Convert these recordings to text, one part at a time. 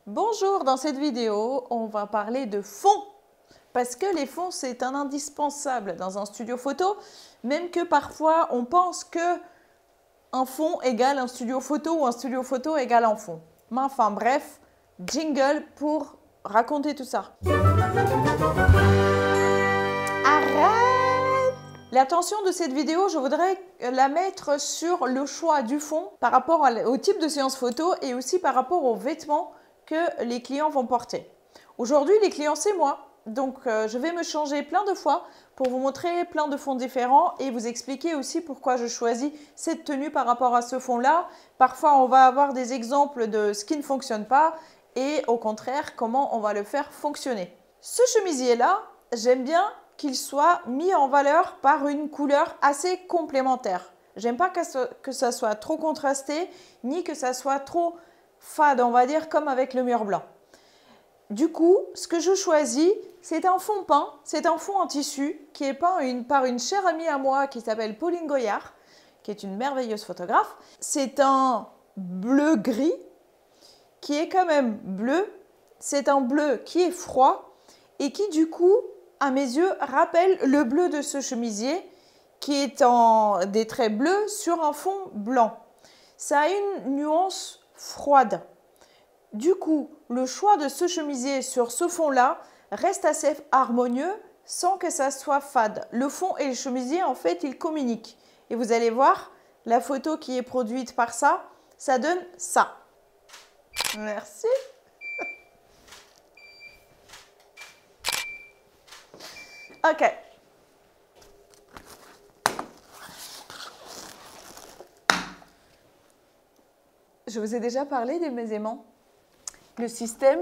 Bonjour, dans cette vidéo, on va parler de fond. Parce que les fonds, c'est un indispensable dans un studio photo, même que parfois, on pense que un fond égale un studio photo ou un studio photo égale un fond. Mais enfin bref, jingle pour raconter tout ça. Arrête! L'attention de cette vidéo, je voudrais la mettre sur le choix du fond par rapport au type de séance photo et aussi par rapport aux vêtements que les clients vont porter. Aujourd'hui, les clients, c'est moi. Donc, je vais me changer plein de fois pour vous montrer plein de fonds différents et vous expliquer aussi pourquoi je choisis cette tenue par rapport à ce fond-là. Parfois, on va avoir des exemples de ce qui ne fonctionne pas et au contraire, comment on va le faire fonctionner. Ce chemisier-là, j'aime bien qu'il soit mis en valeur par une couleur assez complémentaire. J'aime pas que ça soit trop contrasté, ni que ça soit trop fade, on va dire, comme avec le mur blanc. Du coup, ce que je choisis, c'est un fond peint, c'est un fond en tissu qui est peint par une chère amie à moi qui s'appelle Pauline Goyard, qui est une merveilleuse photographe. C'est un bleu-gris qui est quand même bleu, c'est un bleu qui est froid et qui du coup, à mes yeux, rappelle le bleu de ce chemisier qui est en des traits bleus sur un fond blanc. Ça a une nuance froide. Du coup, le choix de ce chemisier sur ce fond-là reste assez harmonieux sans que ça soit fade. Le fond et le chemisier, en fait, ils communiquent. Et vous allez voir, la photo qui est produite par ça, ça donne ça. Merci. Ok. Je vous ai déjà parlé de mes aimants. Le système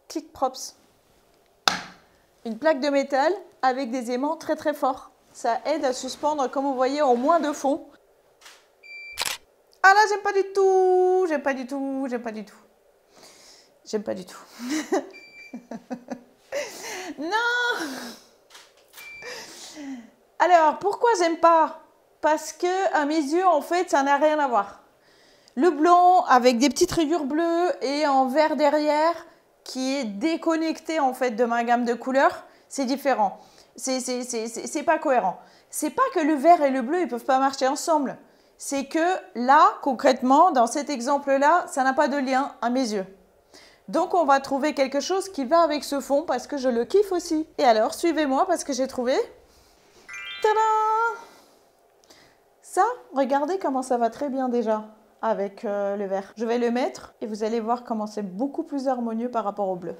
ClickProps. Une plaque de métal avec des aimants très très forts. Ça aide à suspendre, comme vous voyez, en moins de fond. Ah là, j'aime pas du tout, j'aime pas du tout, j'aime pas du tout. J'aime pas du tout. Non! Alors, pourquoi j'aime pas? Parce que, à mes yeux, en fait, ça n'a rien à voir. Le blanc avec des petites rayures bleues et en vert derrière qui est déconnecté en fait de ma gamme de couleurs, c'est différent. C'est pas cohérent. C'est pas que le vert et le bleu ils peuvent pas marcher ensemble. C'est que là, concrètement, dans cet exemple-là, ça n'a pas de lien à mes yeux. Donc on va trouver quelque chose qui va avec ce fond parce que je le kiffe aussi. Et alors, suivez-moi parce que j'ai trouvé... Tadam! Ça, regardez comment ça va très bien déjà avec le vert. Je vais le mettre et vous allez voir comment c'est beaucoup plus harmonieux par rapport au bleu.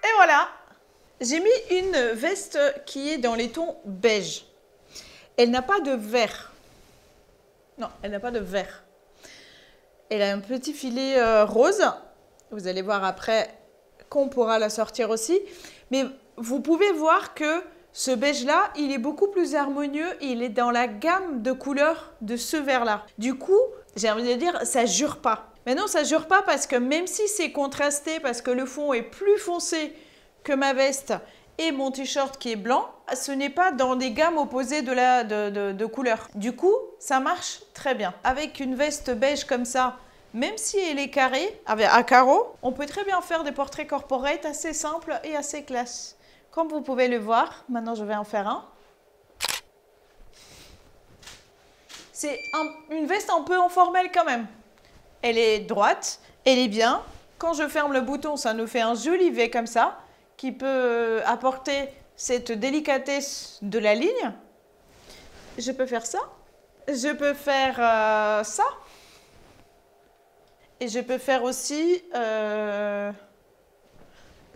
Et voilà! J'ai mis une veste qui est dans les tons beige. Elle n'a pas de vert. Non, elle n'a pas de vert. Elle a un petit filet rose. Vous allez voir après qu'on pourra la sortir aussi. Mais vous pouvez voir que ce beige-là, il est beaucoup plus harmonieux et il est dans la gamme de couleurs de ce vert-là. Du coup, j'ai envie de dire, ça jure pas. Mais non, ça jure pas parce que même si c'est contrasté, parce que le fond est plus foncé que ma veste et mon t-shirt qui est blanc, ce n'est pas dans des gammes opposées de couleurs. Du coup, ça marche très bien. Avec une veste beige comme ça, même si elle est carrée, à carreaux, on peut très bien faire des portraits corporate assez simples et assez classe. Comme vous pouvez le voir, maintenant je vais en faire un. C'est une veste un peu informelle quand même. Elle est droite, elle est bien. Quand je ferme le bouton, ça nous fait un joli V comme ça, qui peut apporter cette délicatesse de la ligne. Je peux faire ça. Je peux faire ça. Et je peux faire aussi...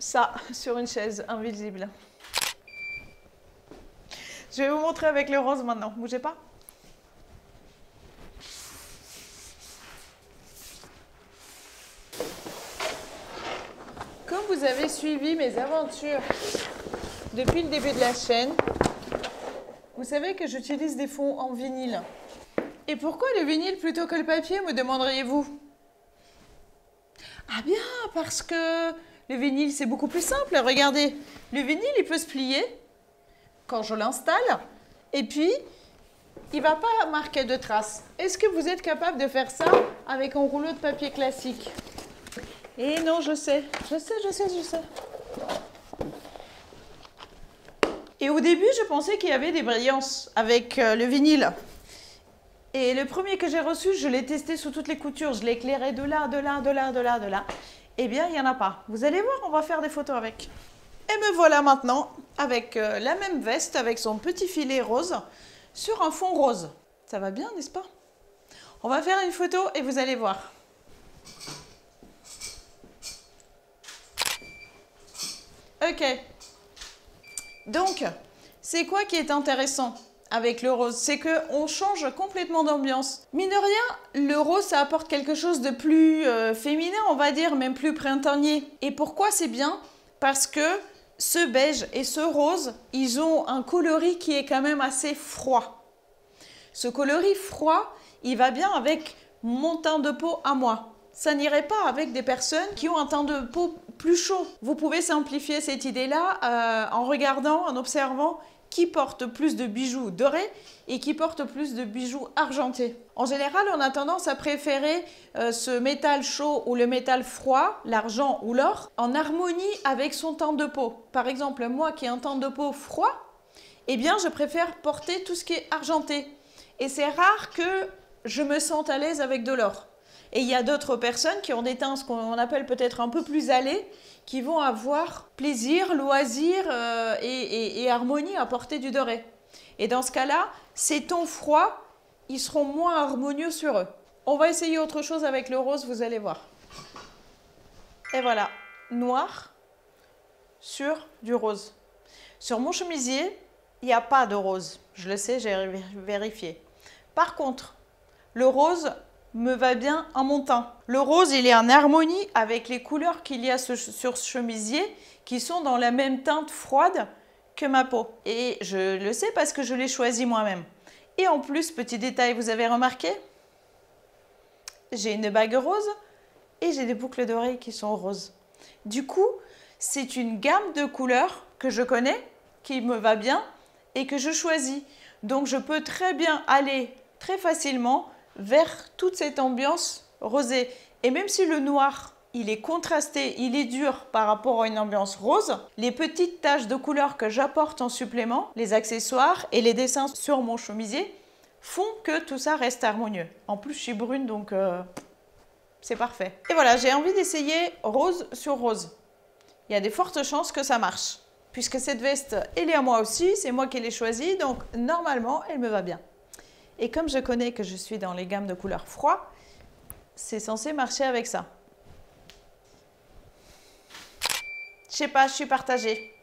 ça, sur une chaise invisible. Je vais vous montrer avec le rose maintenant. Bougez pas. Comme vous avez suivi mes aventures depuis le début de la chaîne, vous savez que j'utilise des fonds en vinyle. Et pourquoi le vinyle plutôt que le papier, me demanderiez-vous? Ah bien, parce que... le vinyle, c'est beaucoup plus simple. Regardez, le vinyle, il peut se plier quand je l'installe. Et puis, il ne va pas marquer de traces. Est-ce que vous êtes capable de faire ça avec un rouleau de papier classique? Et non, je sais. Et au début, je pensais qu'il y avait des brillances avec le vinyle. Et le premier que j'ai reçu, je l'ai testé sous toutes les coutures. Je l'ai éclairé de là, de là, de là, de là, de là. Eh bien, il n'y en a pas. Vous allez voir, on va faire des photos avec. Et me voilà maintenant avec la même veste, avec son petit filet rose, sur un fond rose. Ça va bien, n'est-ce pas? On va faire une photo et vous allez voir. Ok. Donc, c'est quoi qui est intéressant avec le rose? C'est qu'on change complètement d'ambiance. Mine de rien, le rose, ça apporte quelque chose de plus féminin, on va dire, même plus printanier. Et pourquoi c'est bien? Parce que ce beige et ce rose, ils ont un coloris qui est quand même assez froid. Ce coloris froid, il va bien avec mon teint de peau à moi. Ça n'irait pas avec des personnes qui ont un teint de peau plus chaud. Vous pouvez simplifier cette idée-là en regardant, en observant qui porte plus de bijoux dorés et qui porte plus de bijoux argentés. En général, on a tendance à préférer ce métal chaud ou le métal froid, l'argent ou l'or, en harmonie avec son teint de peau. Par exemple, moi qui ai un teint de peau froid, eh bien, je préfère porter tout ce qui est argenté. Et c'est rare que je me sente à l'aise avec de l'or. Et il y a d'autres personnes qui ont des teints, ce qu'on appelle peut-être un peu plus allés, qui vont avoir plaisir, loisir et harmonie à porter du doré. Et dans ce cas-là, ces tons froids, ils seront moins harmonieux sur eux. On va essayer autre chose avec le rose, vous allez voir. Et voilà, noir sur du rose. Sur mon chemisier, il n'y a pas de rose. Je le sais, j'ai vérifié. Par contre, le rose me va bien en mon teint. Le rose, il est en harmonie avec les couleurs qu'il y a sur ce chemisier qui sont dans la même teinte froide que ma peau. Et je le sais parce que je l'ai choisi moi-même. Et en plus, petit détail, vous avez remarqué? J'ai une bague rose et j'ai des boucles d'oreilles qui sont roses. Du coup, c'est une gamme de couleurs que je connais, qui me va bien et que je choisis. Donc, je peux très bien aller très facilement vers toute cette ambiance rosée. Et même si le noir, il est contrasté, il est dur par rapport à une ambiance rose, les petites taches de couleur que j'apporte en supplément, les accessoires et les dessins sur mon chemisier font que tout ça reste harmonieux. En plus, je suis brune, donc c'est parfait. Et voilà, j'ai envie d'essayer rose sur rose. Il y a des fortes chances que ça marche. Puisque cette veste, elle est à moi aussi, c'est moi qui l'ai choisie, donc normalement, elle me va bien. Et comme je connais que je suis dans les gammes de couleurs froid, c'est censé marcher avec ça. Je sais pas, je suis partagée.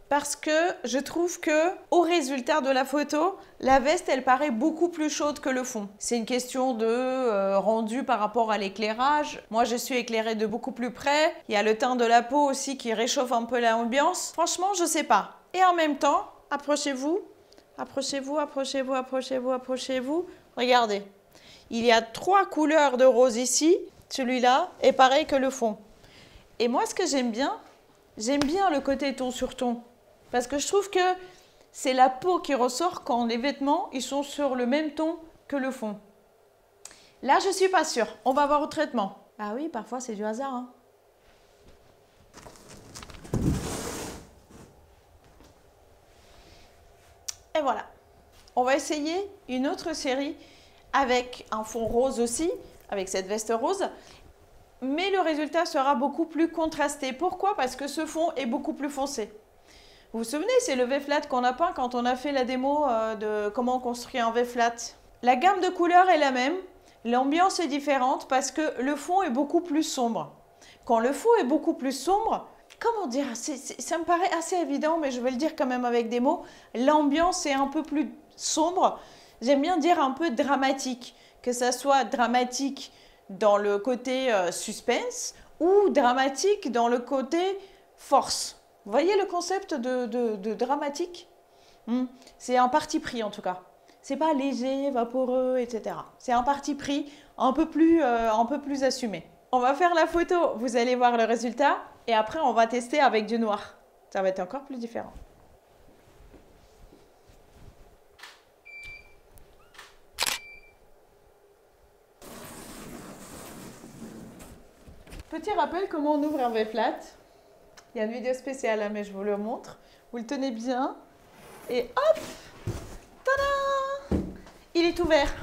Parce que je trouve que au résultat de la photo, la veste, elle paraît beaucoup plus chaude que le fond. C'est une question de rendu par rapport à l'éclairage. Moi, je suis éclairée de beaucoup plus près. Il y a le teint de la peau aussi qui réchauffe un peu l'ambiance. Franchement, je sais pas. Et en même temps, approchez-vous. Approchez-vous, approchez-vous, approchez-vous, approchez-vous. Regardez. Il y a 3 couleurs de rose ici. Celui-là est pareil que le fond. Et moi, ce que j'aime bien le côté ton sur ton. Parce que je trouve que c'est la peau qui ressort quand les vêtements ils sont sur le même ton que le fond. Là, je ne suis pas sûre. On va voir au traitement. Ah oui, parfois c'est du hasard. Hein. Et voilà. On va essayer une autre série avec un fond rose aussi, avec cette veste rose. Mais le résultat sera beaucoup plus contrasté. Pourquoi? Parce que ce fond est beaucoup plus foncé. Vous vous souvenez, c'est le V-flat qu'on a peint quand on a fait la démo de comment construire un V-flat. La gamme de couleurs est la même, l'ambiance est différente parce que le fond est beaucoup plus sombre. Quand le fond est beaucoup plus sombre, comment dire, ça me paraît assez évident, mais je vais le dire quand même avec des mots, l'ambiance est un peu plus sombre, j'aime bien dire un peu dramatique, que ça soit dramatique dans le côté suspense ou dramatique dans le côté force. Vous voyez le concept de dramatique? C'est un parti pris en tout cas. C'est pas léger, vaporeux, etc. C'est un parti pris un peu plus assumé. On va faire la photo, vous allez voir le résultat et après on va tester avec du noir. Ça va être encore plus différent. Petit rappel comment on ouvre un V-flat. Il y a une vidéo spéciale, hein, mais je vous le montre. Vous le tenez bien. Et hop, tada, il est ouvert.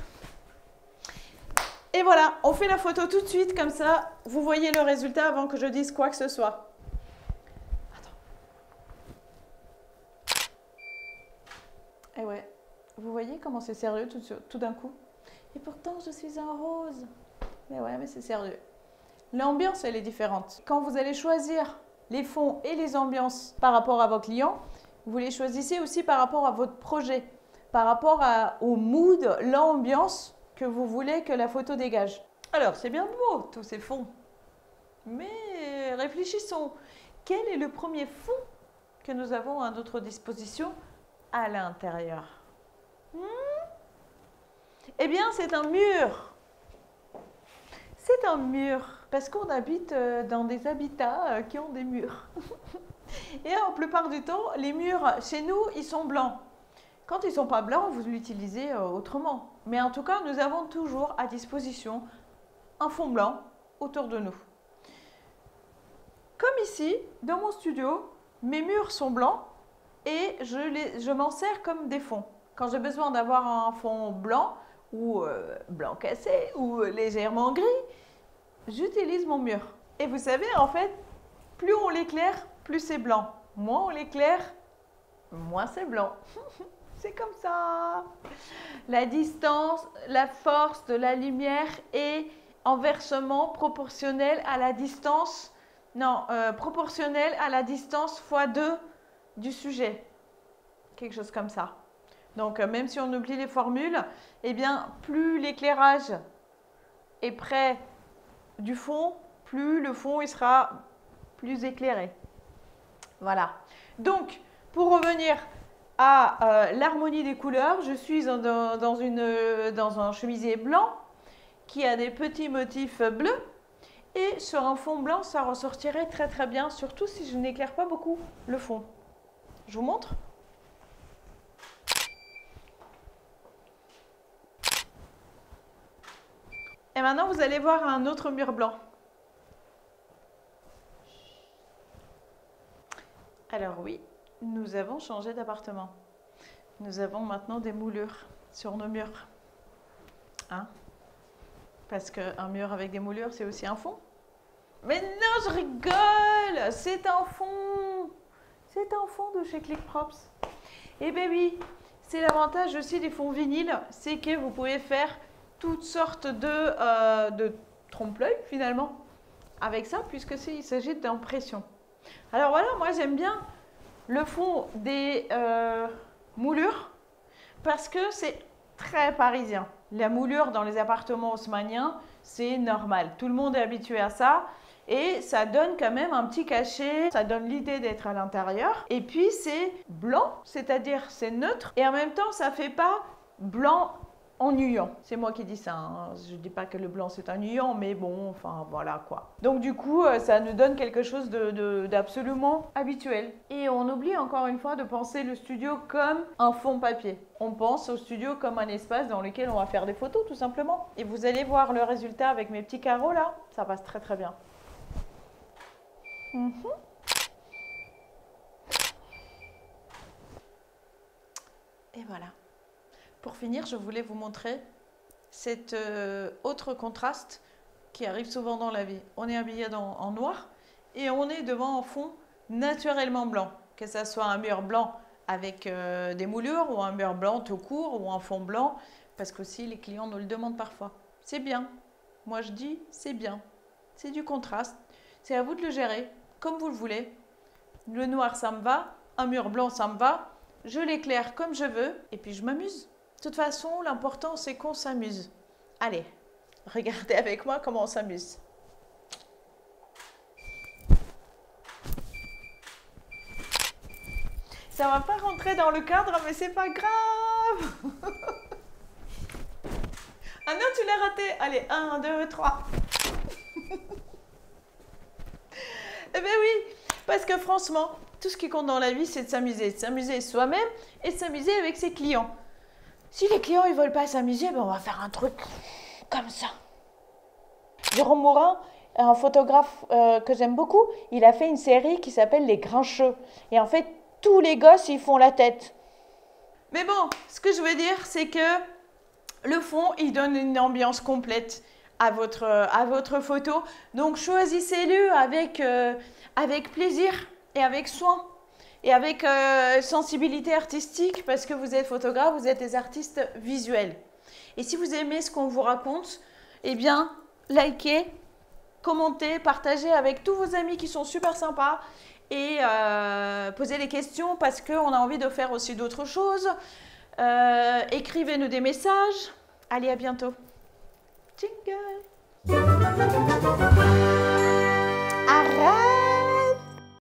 Et voilà, on fait la photo tout de suite, comme ça, vous voyez le résultat avant que je dise quoi que ce soit. Attends. Et ouais, vous voyez comment c'est sérieux tout d'un coup. Et pourtant, je suis en rose. Mais ouais, mais c'est sérieux. L'ambiance, elle est différente. Quand vous allez choisir les fonds et les ambiances par rapport à vos clients, vous les choisissez aussi par rapport à votre projet, par rapport au mood, l'ambiance que vous voulez que la photo dégage. Alors, c'est bien beau, tous ces fonds. Mais réfléchissons. Quel est le premier fond que nous avons à notre disposition à l'intérieur? Eh bien, c'est un mur. C'est un mur, parce qu'on habite dans des habitats qui ont des murs. Et la plupart du temps, les murs chez nous, ils sont blancs. Quand ils ne sont pas blancs, vous l'utilisez autrement. Mais en tout cas, nous avons toujours à disposition un fond blanc autour de nous. Comme ici, dans mon studio, mes murs sont blancs et je m'en sers comme des fonds. Quand j'ai besoin d'avoir un fond blanc ou blanc cassé ou légèrement gris, j'utilise mon mur. Et vous savez, en fait, plus on l'éclaire, plus c'est blanc. Moins on l'éclaire, moins c'est blanc. C'est comme ça. La distance, la force de la lumière est inversement proportionnelle à la distance, proportionnelle à la distance fois 2 du sujet. Quelque chose comme ça. Donc, même si on oublie les formules, eh bien, plus l'éclairage est près du fond, plus le fond il sera plus éclairé. Voilà. Donc, pour revenir à l'harmonie des couleurs, je suis dans un chemisier blanc qui a des petits motifs bleus. Et sur un fond blanc, ça ressortirait très très bien, surtout si je n'éclaire pas beaucoup le fond. Je vous montre. Et maintenant, vous allez voir un autre mur blanc. Alors oui, nous avons changé d'appartement. Nous avons maintenant des moulures sur nos murs. Hein? Parce qu'un mur avec des moulures, c'est aussi un fond. Mais non, je rigole! C'est un fond! C'est un fond de chez ClickProps. Eh bien oui, c'est l'avantage aussi des fonds vinyles, c'est que vous pouvez faire toutes sortes de trompe-l'œil finalement avec ça, puisque il s'agit d'impression. Alors voilà, moi j'aime bien le fond des moulures parce que c'est très parisien. La moulure dans les appartements haussmanniens, c'est normal. Tout le monde est habitué à ça et ça donne quand même un petit cachet. Ça donne l'idée d'être à l'intérieur. Et puis c'est blanc, c'est-à-dire c'est neutre et en même temps ça fait pas blanc ennuyant. C'est moi qui dis ça, hein. Je ne dis pas que le blanc c'est ennuyant, mais bon, enfin voilà quoi. Donc du coup, ça nous donne quelque chose d'absolument habituel. Et on oublie encore une fois de penser le studio comme un fond papier. On pense au studio comme un espace dans lequel on va faire des photos tout simplement. Et vous allez voir le résultat avec mes petits carreaux là, ça passe très très bien. Et voilà. Pour finir, je voulais vous montrer cet autre contraste qui arrive souvent dans la vie. On est habillé en noir et on est devant un fond naturellement blanc. Que ce soit un mur blanc avec des moulures ou un mur blanc tout court ou un fond blanc, parce qu'aussi les clients nous le demandent parfois. C'est bien. Moi je dis c'est bien. C'est du contraste. C'est à vous de le gérer comme vous le voulez. Le noir ça me va, un mur blanc ça me va. Je l'éclaire comme je veux et puis je m'amuse. De toute façon, l'important, c'est qu'on s'amuse. Allez, regardez avec moi comment on s'amuse. Ça ne va pas rentrer dans le cadre, mais c'est pas grave. Ah non, tu l'as raté. Allez, 1, 2, 3. Eh bien oui, parce que franchement, tout ce qui compte dans la vie, c'est de s'amuser soi-même et de s'amuser avec ses clients. Si les clients ne veulent pas s'amuser, ben on va faire un truc comme ça. Jérôme Morin, un photographe que j'aime beaucoup, il a fait une série qui s'appelle Les Grincheux. Et en fait, tous les gosses, ils font la tête. Mais bon, ce que je veux dire, c'est que le fond, il donne une ambiance complète à votre photo. Donc, choisissez-le avec plaisir et avec soin. Et avec sensibilité artistique, parce que vous êtes photographe, vous êtes des artistes visuels. Et si vous aimez ce qu'on vous raconte, eh bien, likez, commentez, partagez avec tous vos amis qui sont super sympas et posez des questions parce qu'on a envie de faire aussi d'autres choses. Écrivez-nous des messages. Allez, à bientôt. Jingle. Arrête!